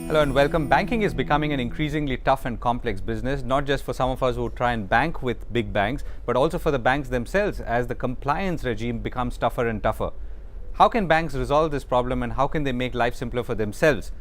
Hello and welcome. Banking is becoming an increasingly tough and complex business, not just for some of us who try and bank with big banks, but also for the banks themselves as the compliance regime becomes tougher and tougher. How can banks resolve this problem and how can they make life simpler for themselves?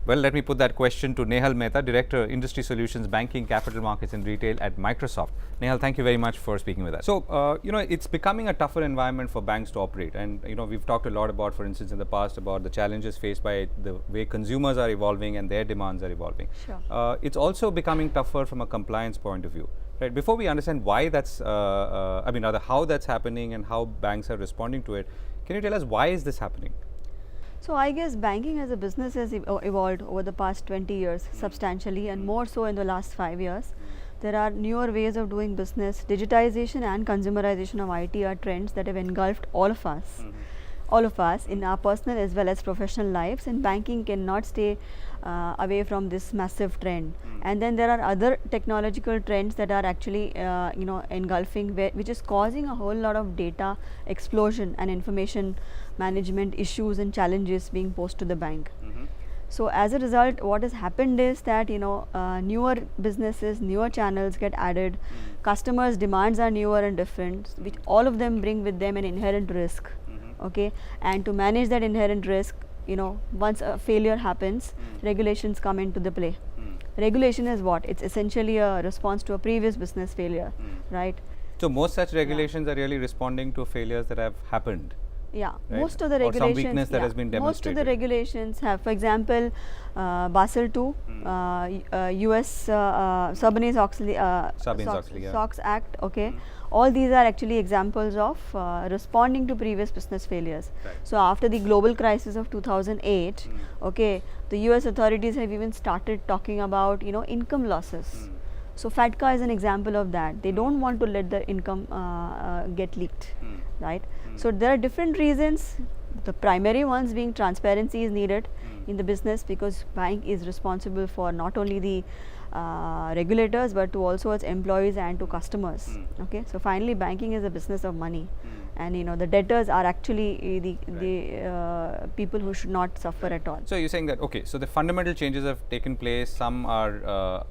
Well, let me put that question to Nehal Mehta, Director, Industry Solutions, Banking, Capital Markets and Retail at Microsoft. Nehal, thank you very much for speaking with us. So, it's becoming a tougher environment for banks to operate. And, we've talked a lot about, for instance, in the past about the challenges faced by the way consumers are evolving and their demands are evolving. Sure. It's also becoming tougher from a compliance point of view. Right. Before we understand why that's, rather how that's happening and how banks are responding to it, can you tell us why is this happening? So I guess banking as a business has evolved over the past 20 years substantially, and more so in the last 5 years. There are newer ways of doing business. Digitization and consumerization of IT are trends that have engulfed all of us in our personal as well as professional lives, and banking cannot stay away from this massive trend. And then there are other technological trends that are actually engulfing, which is causing a whole lot of data explosion and information management issues and challenges being posed to the bank. So as a result, what has happened is that newer businesses, newer channels get added, customers' demands are newer and different, which all of them bring with them an inherent risk. Okay, and to manage that inherent risk, once a failure happens, regulations come into the play. Regulation is what? It's essentially a response to a previous business failure, right? So most such regulations are really responding to failures that have happened. Yeah, right? Most of the regulations. Or some weakness that has been demonstrated. Most of the regulations have, for example, Basel II, US Sarbanes-Oxley SOX Act. Okay, all these are actually examples of responding to previous business failures. Right. So after the global crisis of 2008, okay, the US authorities have even started talking about income losses. So FATCA is an example of that. They don't want to let the income get leaked, right? So there are different reasons. The primary ones being transparency is needed in the business, because bank is responsible for not only the regulators but to also its employees and to customers. Okay, so finally banking is a business of money, and the debtors are actually the people who should not suffer at all. So you're saying that, okay, so the fundamental changes have taken place. Some are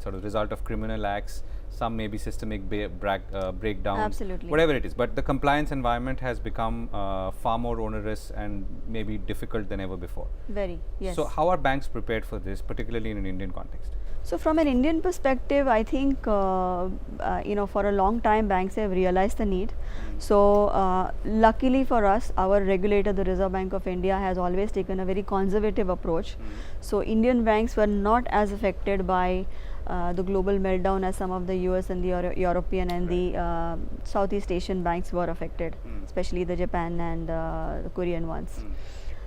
sort of result of criminal acts, some may be systemic breakdowns. Absolutely. Whatever it is, but the compliance environment has become far more onerous and maybe difficult than ever before. Very, yes. So how are banks prepared for this, particularly in an Indian context? So from an Indian perspective, I think for a long time banks have realized the need. So luckily for us, our regulator, the Reserve Bank of India, has always taken a very conservative approach. So Indian banks were not as affected by the global meltdown as some of the US and the European and the Southeast Asian banks were affected, especially the Japan and the Korean ones.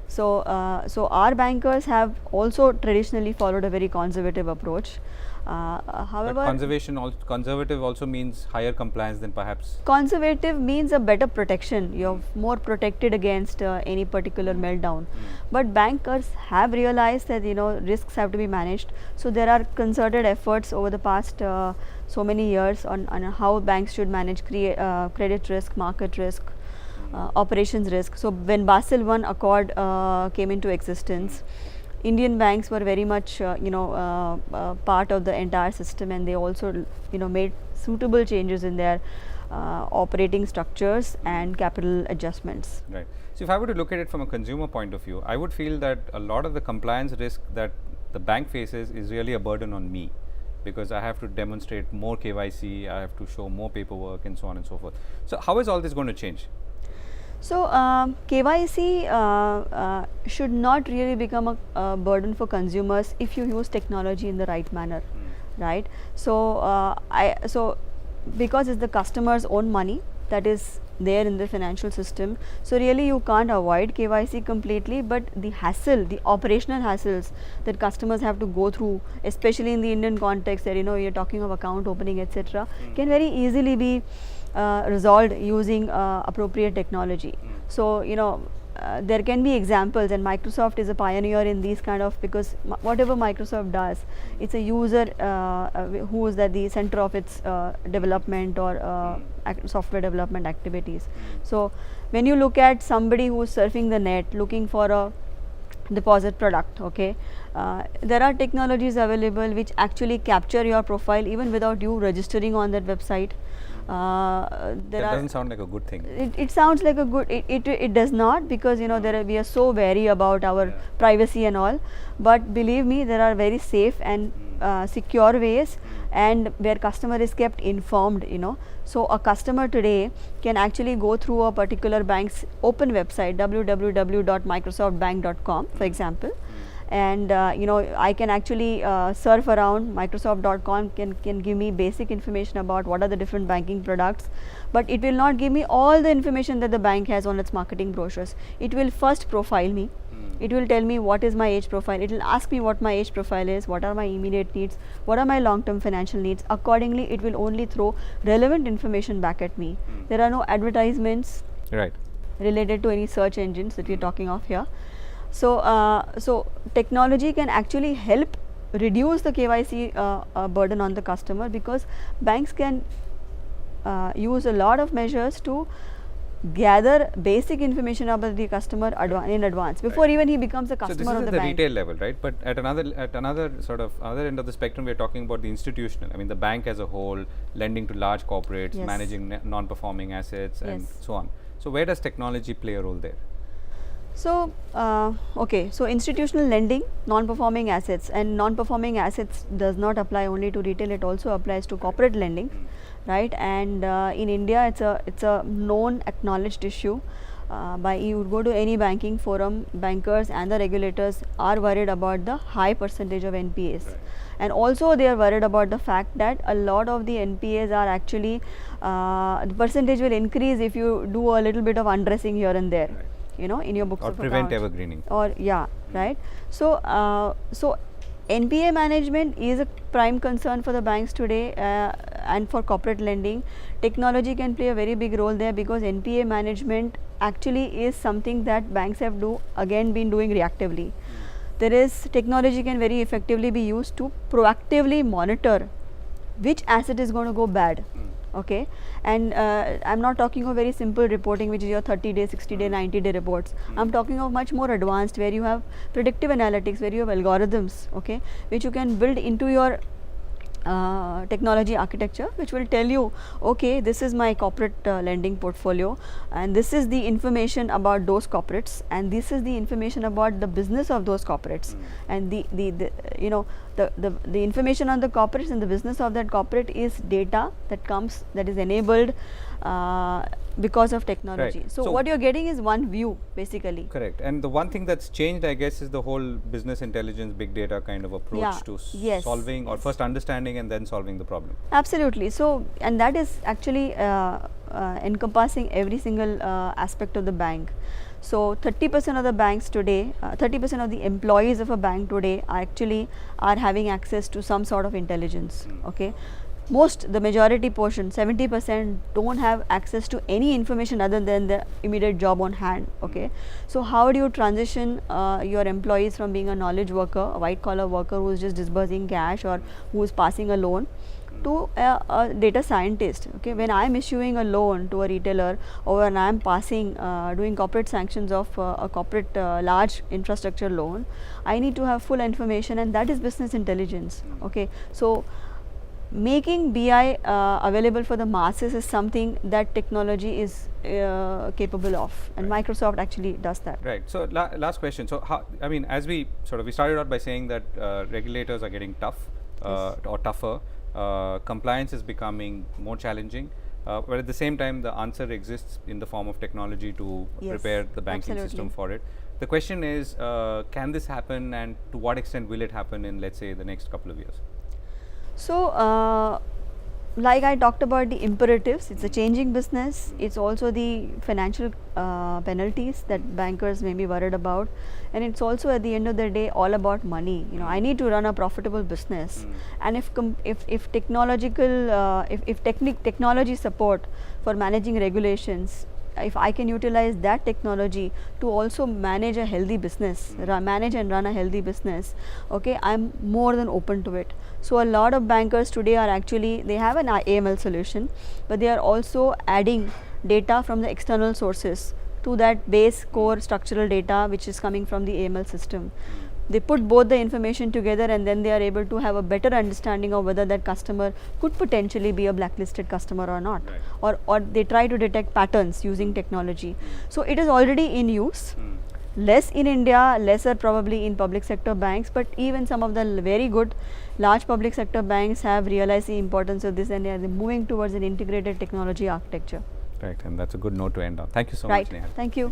So our bankers have also traditionally followed a very conservative approach. However, but conservative also means higher compliance than perhaps. Conservative means a better protection. You're more protected against any particular meltdown. But bankers have realized that risks have to be managed. So there are concerted efforts over the past so many years on how banks should manage credit risk, market risk, operations risk. So when Basel I Accord came into existence, Indian banks were very much part of the entire system, and they also made suitable changes in their operating structures and capital adjustments. Right. So if I were to look at it from a consumer point of view, I would feel that a lot of the compliance risk that the bank faces is really a burden on me, because I have to demonstrate more KYC, I have to show more paperwork and so on and so forth. So how is all this going to change? So KYC should not really become a burden for consumers if you use technology in the right manner, right? So because it's the customer's own money that is there in the financial system, so really you can't avoid KYC completely, but the hassle, the operational hassles that customers have to go through, especially in the Indian context that you're talking of account opening, etc., can very easily be resolved using appropriate technology. So there can be examples, and Microsoft is a pioneer in these kind of, because whatever Microsoft does, it's a user who is at the center of its development or software development activities. So when you look at somebody who's surfing the net looking for a deposit product. Okay, there are technologies available which actually capture your profile even without you registering on that website. There That are doesn't sound like a good thing. it sounds like a good, it does not, because you know we are so wary about our privacy and all, but believe me, there are very safe and secure ways, and where customer is kept informed, you know. So a customer today can actually go through a particular bank's open website, www.microsoftbank.com, for example, and you know, I can actually surf around. Microsoft.com can give me basic information about what are the different banking products, but it will not give me all the information that the bank has on its marketing brochures. It will first profile me. It will tell me what is my age profile. It will ask me what my age profile is, what are my immediate needs, what are my long-term financial needs. Accordingly, it will only throw relevant information back at me. There are no advertisements Right. related to any search engines that we are talking of here. So, so technology can actually help reduce the KYC burden on the customer, because banks can use a lot of measures to gather basic information about the customer in advance before even he becomes a So this customer is of at the the bank. retail level, right? But at another sort of other end of the spectrum, we are talking about the institutional. I mean, the bank as a whole, lending to large corporates, Yes. managing non-performing assets, and Yes. so on. So where does technology play a role there? So, okay, so institutional lending, non-performing assets, and non-performing assets does not apply only to retail, it also applies to corporate lending, right? And in India, it's a known, acknowledged issue. By you would go to any banking forum, bankers and the regulators are worried about the high percentage of NPAs. And also they are worried about the fact that a lot of the NPAs are actually, the percentage will increase if you do a little bit of undressing here and there. Right. You know, in your books Or of prevent account. evergreening. Or yeah, right. So so NPA management is a prime concern for the banks today, and for corporate lending. Technology can play a very big role there, because NPA management actually is something that banks have been doing reactively. There is technology can very effectively be used to proactively monitor which asset is going to go bad. Okay, and I'm not talking of very simple reporting, which is your 30-day, 60-day, 90-day reports. I'm talking of much more advanced, where you have predictive analytics, where you have algorithms, okay, which you can build into your technology architecture, which will tell you, okay, this is my corporate lending portfolio, and this is the information about those corporates, and this is the information about the business of those corporates, and the you know, the information on the corporates and the business of that corporate is data that is enabled because of technology. Right. So So what you're getting is one view, basically. Correct. And the one thing that's changed, I guess, is the whole business intelligence, big data kind of approach Yeah. to Yes. solving, or first understanding and then solving the problem. Absolutely. So, and that is actually encompassing every single aspect of the bank. So, 30% of the banks today, 30% of the employees of a bank today are having access to some sort of intelligence. Okay, the majority portion, 70%, don't have access to any information other than the immediate job on hand. Okay, so how do you transition your employees from being a knowledge worker, a white collar worker who is just disbursing cash or who is passing a loan, to a data scientist? Okay, when I am issuing a loan to a retailer, or when I am doing corporate sanctions of a corporate large infrastructure loan, I need to have full information, and that is business intelligence. Okay, so making BI available for the masses is something that technology is capable of, and Right. Microsoft actually does that. Right. So last question. So how, I mean, as we started out by saying that regulators are getting tough or tougher, compliance is becoming more challenging. But at the same time, the answer exists in the form of technology to Yes, prepare the banking absolutely. system for it. The question is, can this happen, and to what extent will it happen in, let's say, the next couple of years? So, like I talked about the imperatives, it's a changing business. It's also the financial penalties that bankers may be worried about, and it's also at the end of the day all about money. You know, I need to run a profitable business, and if technology support for managing regulations, if I can utilize that technology to also manage a healthy business, manage and run a healthy business, okay, I'm more than open to it. So a lot of bankers today are actually, they have an AML solution, but they are also adding data from the external sources to that base core structural data which is coming from the AML system. They put both the information together and then they are able to have a better understanding of whether that customer could potentially be a blacklisted customer or not, or they try to detect patterns using technology. So it is already in use. Less in India, lesser probably in public sector banks, but even some of the very good large public sector banks have realized the importance of this and they are moving towards an integrated technology architecture. Right, and that's a good note to end on. Thank you so Right. much, Nehal. Thank you.